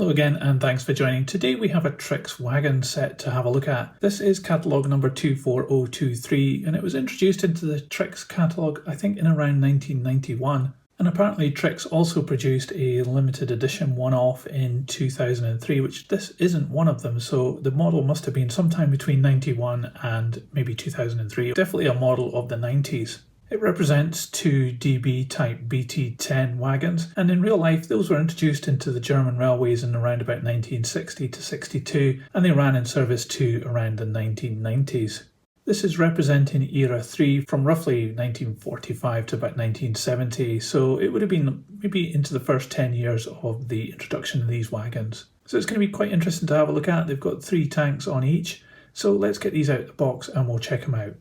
Hello again and thanks for joining. Today we have a Trix wagon set to have a look at. This is catalogue number 24023 and it was introduced into the Trix catalogue I think in around 1991. And apparently Trix also produced a limited edition one-off in 2003, which this isn't one of them, so the model must have been sometime between 91 and maybe 2003. Definitely a model of the 90s. It represents two DB type BT10 wagons, and in real life those were introduced into the German railways in around about 1960 to 62, and they ran in service to around the 1990s. This is representing era 3 from roughly 1945 to about 1970, so it would have been maybe into the first 10 years of the introduction of these wagons. So it's going to be quite interesting to have a look at. They've got 3 tanks on each, so let's get these out of the box and we'll check them out.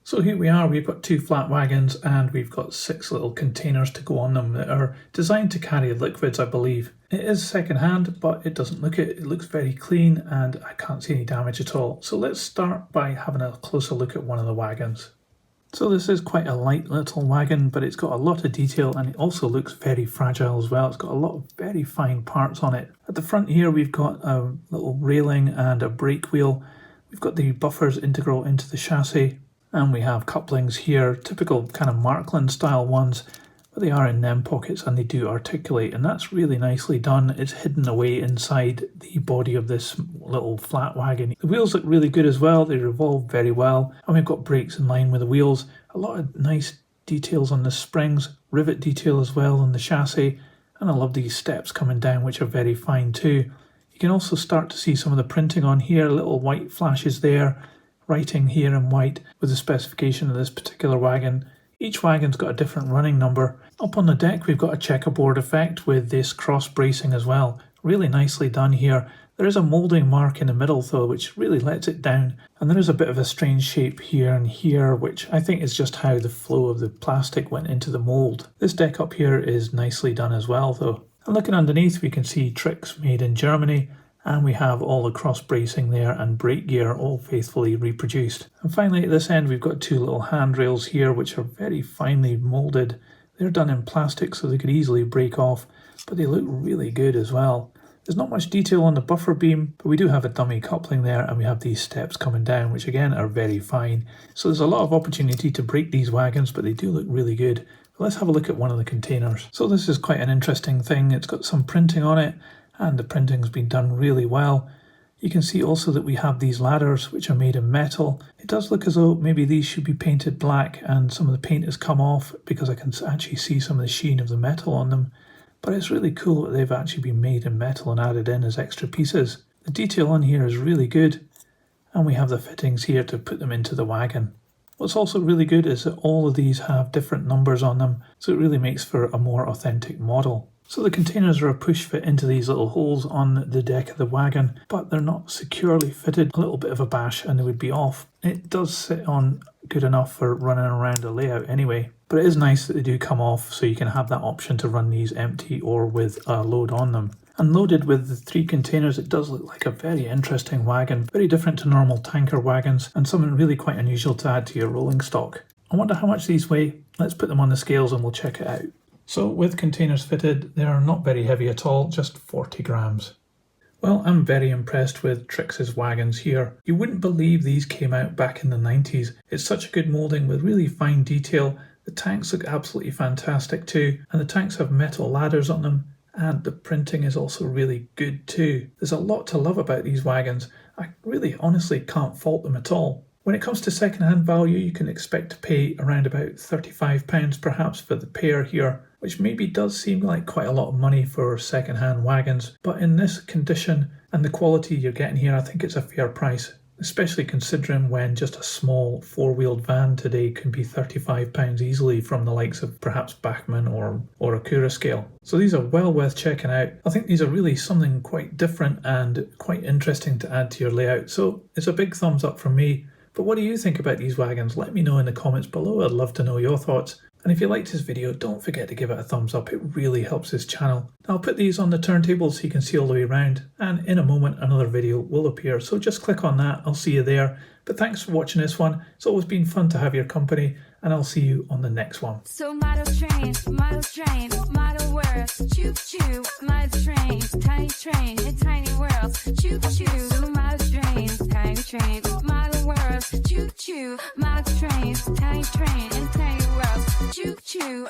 So here we are, we've got 2 flat wagons and we've got 6 little containers to go on them that are designed to carry liquids, I believe. It is second hand, but it doesn't look it. It looks very clean and I can't see any damage at all. So let's start by having a closer look at one of the wagons. So this is quite a light little wagon, but it's got a lot of detail and it also looks very fragile as well. It's got a lot of very fine parts on it. At the front here we've got a little railing and a brake wheel. We've got the buffers integral into the chassis. And we have couplings here, typical kind of Markland style ones, but they are in NEM pockets and they do articulate, and that's really nicely done. It's hidden away inside the body of this little flat wagon. The wheels look really good as well, they revolve very well, and we've got brakes in line with the wheels. A lot of nice details on the springs, rivet detail as well on the chassis, and I love these steps coming down which are very fine too. You can also start to see some of the printing on here, little white flashes there. Writing here in white with the specification of this particular wagon. Each wagon's got a different running number. Up on the deck we've got a checkerboard effect with this cross bracing as well. Really nicely done here. There is a moulding mark in the middle though which really lets it down, and there is a bit of a strange shape here and here which I think is just how the flow of the plastic went into the mould. This deck up here is nicely done as well though. And looking underneath we can see Trix made in Germany. And we have all the cross bracing there and brake gear all faithfully reproduced. And finally at this end we've got 2 little handrails here which are very finely moulded. They're done in plastic so they could easily break off, but they look really good as well. There's not much detail on the buffer beam, but we do have a dummy coupling there and we have these steps coming down which again are very fine. So there's a lot of opportunity to break these wagons, but they do look really good. Let's have a look at one of the containers. So this is quite an interesting thing. It's got some printing on it, and the printing's been done really well. You can see also that we have these ladders which are made in metal. It does look as though maybe these should be painted black and some of the paint has come off because I can actually see some of the sheen of the metal on them. But it's really cool that they've actually been made in metal and added in as extra pieces. The detail on here is really good, and we have the fittings here to put them into the wagon. What's also really good is that all of these have different numbers on them, so it really makes for a more authentic model. So the containers are a push fit into these little holes on the deck of the wagon, but they're not securely fitted. A little bit of a bash and they would be off. It does sit on good enough for running around a layout anyway, but it is nice that they do come off so you can have that option to run these empty or with a load on them. And loaded with the 3 containers, it does look like a very interesting wagon, very different to normal tanker wagons and something really quite unusual to add to your rolling stock. I wonder how much these weigh. Let's put them on the scales and we'll check it out. So with containers fitted, they are not very heavy at all, just 40 grams. Well, I'm very impressed with Trix's wagons here. You wouldn't believe these came out back in the 90s. It's such a good moulding with really fine detail. The tanks look absolutely fantastic too, and the tanks have metal ladders on them, and the printing is also really good too. There's a lot to love about these wagons. I really honestly can't fault them at all. When it comes to second-hand value, you can expect to pay around about £35 perhaps for the pair here, which maybe does seem like quite a lot of money for second-hand wagons, but in this condition and the quality you're getting here, I think it's a fair price, especially considering when just a small 4-wheeled van today can be £35 easily from the likes of perhaps Bachmann or a Cura scale. So these are well worth checking out. I think these are really something quite different and quite interesting to add to your layout, so it's a big thumbs up from me. But what do you think about these wagons? Let me know in the comments below. I'd love to know your thoughts. And if you liked this video, don't forget to give it a thumbs up. It really helps this channel. I'll put these on the turntable so you can see all the way around. And in a moment, another video will appear. So just click on that. I'll see you there. But thanks for watching this one. It's always been fun to have your company. And I'll see you on the next one. So model train, model words, choo choo, model train. tiny train in tiny worlds. Choo choo, model trains, tiny train, model worlds. Choo choo, model trains, tiny train in tiny worlds. Choo choo.